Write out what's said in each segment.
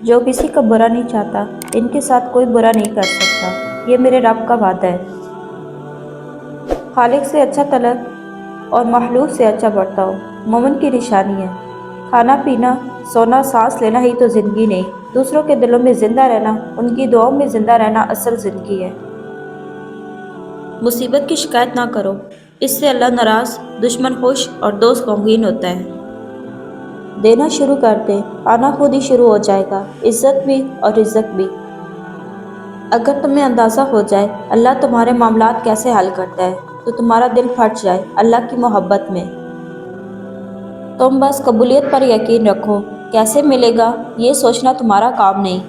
जो किसी का बुरा नहीं चाहता, इनके साथ कोई बुरा नहीं कर सकता। ये मेरे रब का वादा है। खालिक से अच्छा तलब और मखलूक से अच्छा बर्ताव मोमिन की निशानी है। खाना पीना, सोना, सांस लेना ही तो ज़िंदगी नहीं, दूसरों के दिलों में ज़िंदा रहना, उनकी दुआओं में ज़िंदा रहना असल ज़िंदगी है। मुसीबत की शिकायत ना करो, इससे अल्लाह नाराज़, दुश्मन खुश और दोस्त गमगीन होता है। देना शुरू कर दे, आना खुद ही शुरू हो जाएगा, इज्जत भी और रिज़्क भी। अगर तुम्हें अंदाज़ा हो जाए अल्लाह तुम्हारे मामलात कैसे हल करता है, तो तुम्हारा दिल फट जाए अल्लाह की मोहब्बत में। तुम बस कबूलियत पर यकीन रखो, कैसे मिलेगा ये सोचना तुम्हारा काम नहीं।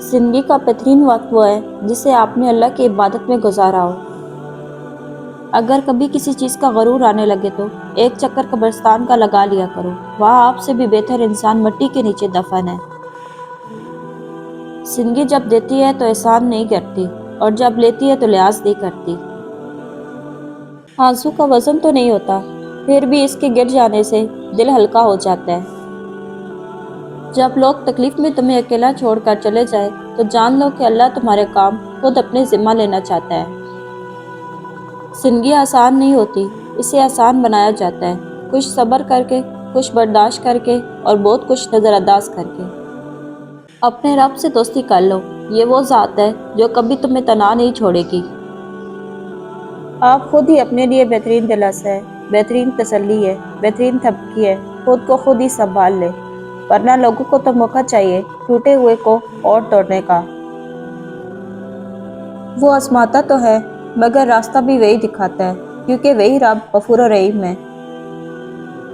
ज़िंदगी का बेहतरीन वक्त वो है जिसे आपने अल्लाह की इबादत में गुजारा हो। अगर कभी किसी चीज़ का गरूर आने लगे तो एक चक्कर कब्रिस्तान का लगा लिया करो, वहाँ आपसे भी बेहतर इंसान मिट्टी के नीचे दफन है। ज़िंदगी जब देती है तो एहसान नहीं करती, और जब लेती है तो लिहाज नहीं करती। आंसू का वजन तो नहीं होता, फिर भी इसके गिर जाने से दिल हल्का हो जाता है। जब लोग तकलीफ में तुम्हें अकेला छोड़कर चले जाए तो जान लो कि अल्लाह तुम्हारे काम खुद अपने जिम्मा लेना चाहता है। ज़िंदगी आसान नहीं होती, इसे आसान बनाया जाता है, कुछ सब्र करके, कुछ बर्दाश्त करके और बहुत कुछ नज़रअंदाज करके। अपने रब से दोस्ती कर लो, ये वो ज़ात है जो कभी तुम्हें तना नहीं छोड़ेगी। आप खुद ही अपने लिए बेहतरीन दिलासा है, बेहतरीन तसल्ली है, बेहतरीन थपकी है। खुद को खुद ही संभाल ले, वरना लोगों को तो मौका चाहिए टूटे हुए को और तोड़ने का। वो आजमाता तो है मगर रास्ता भी वही दिखाता है, क्योंकि वही रब गफूर और रहीम है।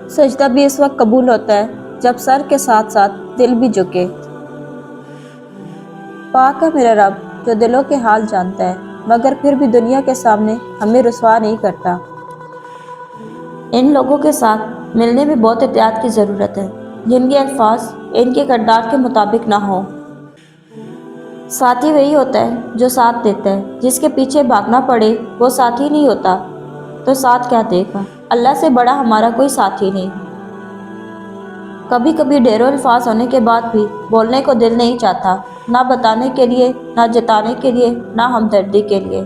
सजदा भी इस वक्त कबूल होता है जब सर के साथ साथ दिल भी झुके। पाक है मेरा रब जो दिलों के हाल जानता है, मगर फिर भी दुनिया के सामने हमें रुसवा नहीं करता। इन लोगों के साथ मिलने में बहुत एहतियात की ज़रूरत है, जिनके अल्फाज इनके किरदार के मुताबिक ना हो। साथी वही होता है जो साथ देता है, जिसके पीछे भागना पड़े वो साथी नहीं होता तो साथ क्या देगा। अल्लाह से बड़ा हमारा कोई साथी नहीं। कभी कभी ढेरों अल्फाज होने के बाद भी बोलने को दिल नहीं चाहता, ना बताने के लिए, ना जताने के लिए, ना हमदर्दी के लिए।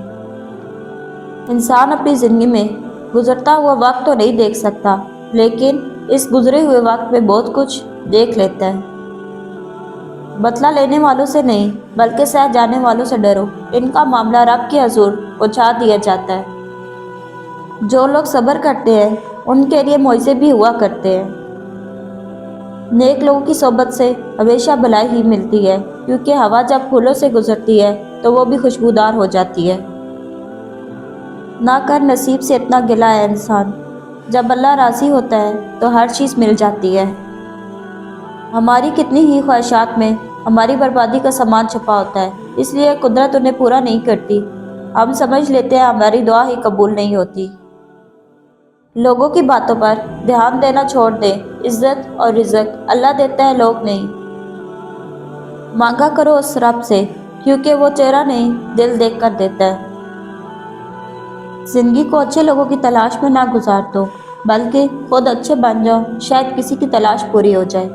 इंसान अपनी ज़िंदगी में गुजरता हुआ वक्त तो नहीं देख सकता, लेकिन इस गुजरे हुए वक्त में बहुत कुछ देख लेता है। बदला लेने वालों से नहीं बल्कि सह जाने वालों से डरो, इनका मामला रब के हजूर पहुँचा दिया जाता है। जो लोग सब्र करते हैं उनके लिए मुआवजे भी हुआ करते हैं। नेक लोगों की सोबत से हमेशा भलाई ही मिलती है, क्योंकि हवा जब फूलों से गुजरती है तो वो भी खुशबूदार हो जाती है। ना कर नसीब से इतना गिला है इंसान, जब अल्लाह राज़ी होता है तो हर चीज़ मिल जाती है। हमारी कितनी ही ख्वाहिशात में हमारी बर्बादी का सामान छुपा होता है, इसलिए कुदरत उन्हें पूरा नहीं करती। हम समझ लेते हैं हमारी दुआ ही कबूल नहीं होती। लोगों की बातों पर ध्यान देना छोड़ दें, इज्जत और रिज़्क अल्लाह देता है, लोग नहीं। मांगा करो उस रब से, क्योंकि वो चेहरा नहीं दिल देख कर देता है। जिंदगी को अच्छे लोगों की तलाश में ना गुजार दो, बल्कि खुद अच्छे बन जाओ, शायद किसी की तलाश पूरी हो जाए।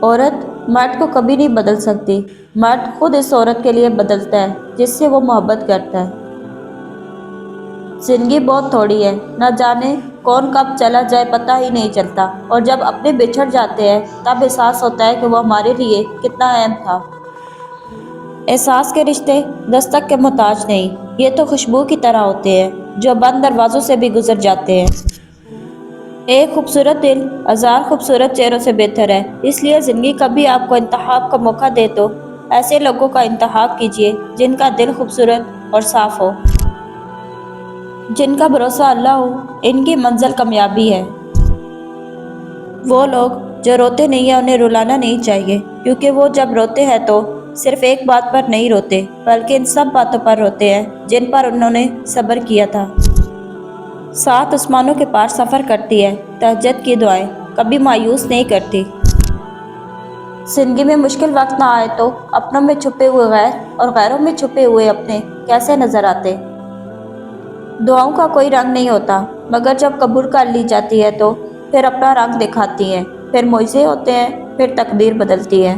औरत मर्द को कभी नहीं बदल सकती, मर्द खुद इस औरत के लिए बदलता है जिससे वो मोहब्बत करता है। जिंदगी बहुत थोड़ी है, न जाने कौन कब चला जाए पता ही नहीं चलता, और जब अपने बिछड़ जाते हैं तब एहसास होता है कि वो हमारे लिए कितना अहम था। एहसास के रिश्ते दस्तक के मोहताज नहीं, ये तो खुशबू की तरह होते हैं जो बंद दरवाज़ों से भी गुजर जाते हैं। एक खूबसूरत दिल हज़ार खूबसूरत चेहरों से बेहतर है, इसलिए ज़िंदगी कभी आपको इंतखाब का मौका दे तो ऐसे लोगों का इंतखाब कीजिए जिनका दिल खूबसूरत और साफ़ हो, जिनका भरोसा अल्लाह हो। इनकी मंजिल कामयाबी है। वो लोग जो रोते नहीं हैं उन्हें रुलाना नहीं चाहिए, क्योंकि वो जब रोते हैं तो सिर्फ एक बात पर नहीं रोते, बल्कि इन सब बातों पर रोते हैं जिन पर उन्होंने सब्र किया था। सात आसमानों के पार सफ़र करती है तहज्जुद की दुआएं, कभी मायूस नहीं करती। जिंदगी में मुश्किल वक्त ना आए तो अपनों में छुपे हुए गैर और गैरों में छुपे हुए अपने कैसे नजर आते। दुआओं का कोई रंग नहीं होता, मगर जब कबूल कर ली जाती है तो फिर अपना रंग दिखाती हैं। फिर मुआवजे होते हैं پھر تقدیر بدلتی ہے۔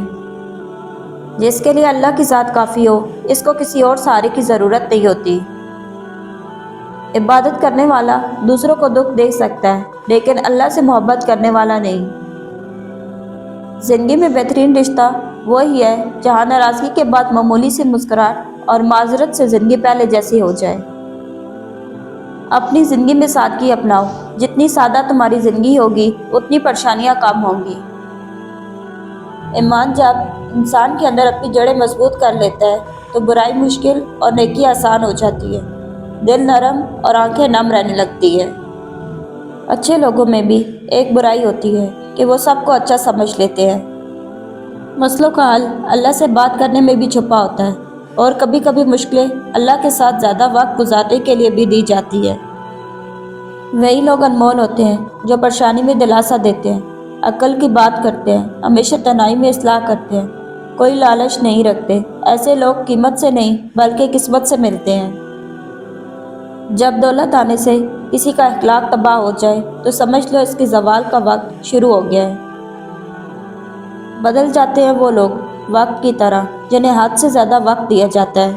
جس کے لیے اللہ کی ذات کافی ہو، اس کو کسی اور سہارے کی ضرورت نہیں ہوتی۔ عبادت کرنے والا دوسروں کو دکھ دیکھ سکتا ہے، لیکن اللہ سے محبت کرنے والا نہیں۔ زندگی میں بہترین رشتہ وہی ہے جہاں ناراضگی کے بعد معمولی سی مسکراہٹ اور معذرت سے زندگی پہلے جیسی ہو جائے۔ اپنی زندگی میں سادگی اپناؤ، جتنی سادہ تمہاری زندگی ہوگی اتنی پریشانیاں کم ہوں گی۔ ایمان جب انسان کے اندر اپنی جڑیں مضبوط کر لیتا ہے تو برائی مشکل اور نیکی آسان ہو جاتی ہے، دل نرم اور آنکھیں نم رہنے لگتی ہے۔ اچھے لوگوں میں بھی ایک برائی ہوتی ہے کہ وہ سب کو اچھا سمجھ لیتے ہیں۔ مسئلوں کا حل اللہ سے بات کرنے میں بھی چھپا ہوتا ہے، اور کبھی کبھی مشکلیں اللہ کے ساتھ زیادہ وقت گزارنے کے لیے بھی دی جاتی ہے۔ وہی لوگ انمول ہوتے ہیں جو پریشانی میں دلاسا دیتے ہیں، عقل کی بات کرتے ہیں، ہمیشہ تنہائی میں اصلاح کرتے ہیں، کوئی لالچ نہیں رکھتے۔ ایسے لوگ قیمت سے نہیں بلکہ قسمت سے ملتے ہیں۔ جب دولت آنے سے کسی کا اخلاق تباہ ہو جائے تو سمجھ لو اس کے زوال کا وقت شروع ہو گیا ہے۔ بدل جاتے ہیں وہ لوگ وقت کی طرح جنہیں حد سے زیادہ وقت دیا جاتا ہے۔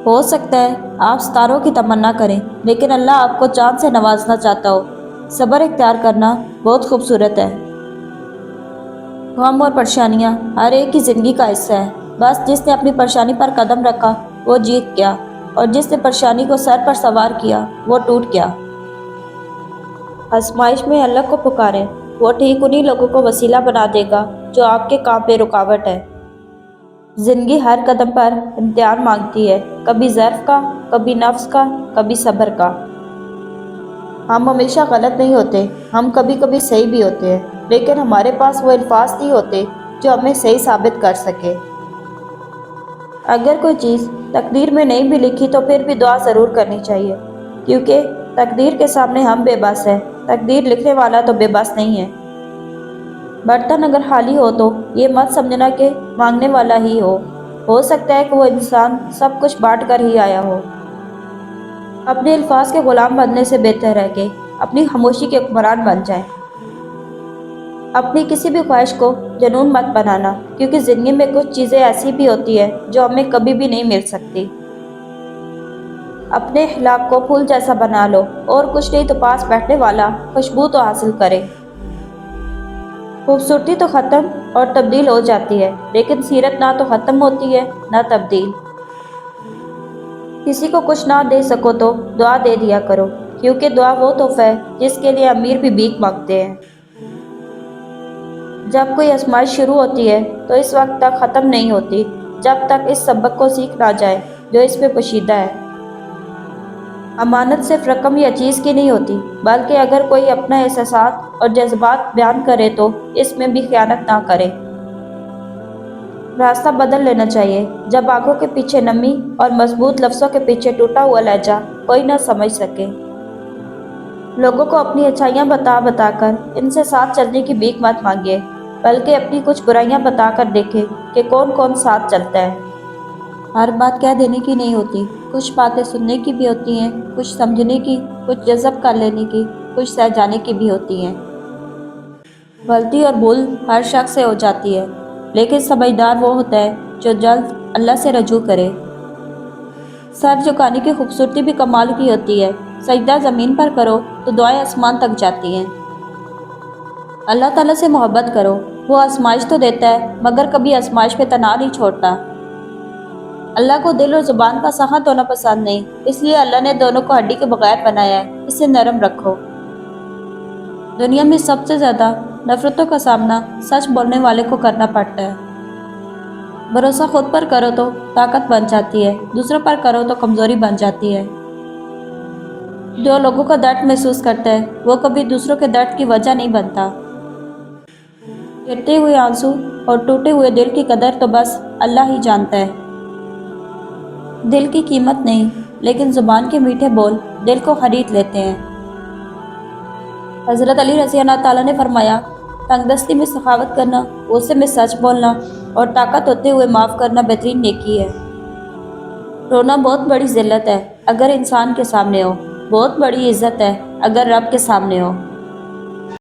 ہو سکتا ہے آپ ستاروں کی تمنا کریں، لیکن اللہ آپ کو چاند سے نوازنا چاہتا ہو۔ صبر اختیار کرنا بہت خوبصورت ہے۔ غم اور پریشانیاں ہر ایک کی زندگی کا حصہ ہے، بس جس نے اپنی پریشانی پر قدم رکھا وہ جیت گیا، اور جس نے پریشانی کو سر پر سوار کیا وہ ٹوٹ گیا۔ آزمائش میں اللہ کو پکاریں، وہ ٹھیک انہی لوگوں کو وسیلہ بنا دے گا جو آپ کے کام میں رکاوٹ ہے۔ زندگی ہر قدم پر امتحان مانگتی ہے، کبھی ظرف کا، کبھی نفس کا، کبھی صبر کا۔ ہم ہمیشہ غلط نہیں ہوتے، ہم کبھی کبھی صحیح بھی ہوتے ہیں، لیکن ہمارے پاس وہ الفاظ نہیں ہوتے جو ہمیں صحیح ثابت کر سکے۔ اگر کوئی چیز تقدیر میں نہیں بھی لکھی تو پھر بھی دعا ضرور کرنی چاہیے، کیونکہ تقدیر کے سامنے ہم بے بس ہیں، تقدیر لکھنے والا تو بے بس نہیں ہے۔ برتن اگر خالی ہو تو یہ مت سمجھنا کہ مانگنے والا ہی ہو سکتا ہے کہ وہ انسان سب کچھ بانٹ کر ہی آیا ہو۔ اپنے الفاظ کے غلام بننے سے بہتر ہے کہ اپنی خاموشی کے حکمران بن جائیں۔ اپنی کسی بھی خواہش کو جنون مت بنانا، کیونکہ زندگی میں کچھ چیزیں ایسی بھی ہوتی ہیں جو ہمیں کبھی بھی نہیں مل سکتی۔ اپنے اخلاق کو پھول جیسا بنا لو، اور کچھ نہیں تو پاس بیٹھنے والا خوشبو تو حاصل کرے۔ خوبصورتی تو ختم اور تبدیل ہو جاتی ہے، لیکن سیرت نہ تو ختم ہوتی ہے نہ تبدیل۔ کسی کو کچھ نہ دے سکو تو دعا دے دیا کرو، کیونکہ دعا وہ تحفہ ہے جس کے لیے امیر بھی بھیک مانگتے ہیں۔ جب کوئی آزمائش شروع ہوتی ہے تو اس وقت تک ختم نہیں ہوتی جب تک اس سبق کو سیکھ نہ جائے جو اس میں پوشیدہ ہے۔ امانت صرف رقم یا چیز کی نہیں ہوتی، بلکہ اگر کوئی اپنا احساسات اور جذبات بیان کرے تو اس میں بھی خیانت نہ کرے۔ راستہ بدل لینا چاہیے جب آنکھوں کے پیچھے نمی اور مضبوط لفظوں کے پیچھے ٹوٹا ہوا لہجہ کوئی نہ سمجھ سکے۔ لوگوں کو اپنی اچھائیاں بتا بتا کر ان سے ساتھ چلنے کی بھیک مت مانگے، بلکہ اپنی کچھ برائیاں بتا کر دیکھے کہ کون کون ساتھ چلتا ہے۔ ہر بات کہہ دینے کی نہیں ہوتی، کچھ باتیں سننے کی بھی ہوتی ہیں، کچھ سمجھنے کی، کچھ جذب کر لینے کی، کچھ سہ جانے کی بھی ہوتی ہیں۔ غلطی اور بھول ہر شخص سے ہو جاتی ہے، لیکن سمجھدار وہ ہوتا ہے جو جلد اللہ سے رجوع کرے۔ سر جھکانے کی خوبصورتی بھی کمال کی ہوتی ہے، سجدہ زمین پر کرو تو دعائیں آسمان تک جاتی ہیں۔ اللہ تعالیٰ سے محبت کرو، وہ آزمائش تو دیتا ہے مگر کبھی آزمائش میں تنہا نہیں چھوڑتا۔ اللہ کو دل اور زبان کا سخت ہونا پسند نہیں، اس لیے اللہ نے دونوں کو ہڈی کے بغیر بنایا ہے، اسے نرم رکھو۔ دنیا میں سب سے زیادہ نفرتوں کا سامنا سچ بولنے والے کو کرنا پڑتا ہے۔ بھروسہ خود پر کرو تو طاقت بن جاتی ہے، دوسروں پر کرو تو کمزوری بن جاتی ہے۔ جو لوگوں کا درد محسوس کرتا ہے وہ کبھی دوسروں کے درد کی وجہ نہیں بنتا۔ گرتے ہوئے آنسو اور ٹوٹے ہوئے دل کی قدر تو بس اللہ ہی جانتا ہے۔ دل کی قیمت نہیں، لیکن زبان کے میٹھے بول دل کو خرید لیتے ہیں۔ حضرت علی رضی اللہ تعالیٰ نے فرمایا، تنگ دستی میں سخاوت کرنا، غصے میں سچ بولنا اور طاقت ہوتے ہوئے معاف کرنا بہترین نیکی ہے۔ رونا بہت بڑی ذلت ہے اگر انسان کے سامنے ہو، بہت بڑی عزت ہے اگر رب کے سامنے ہو۔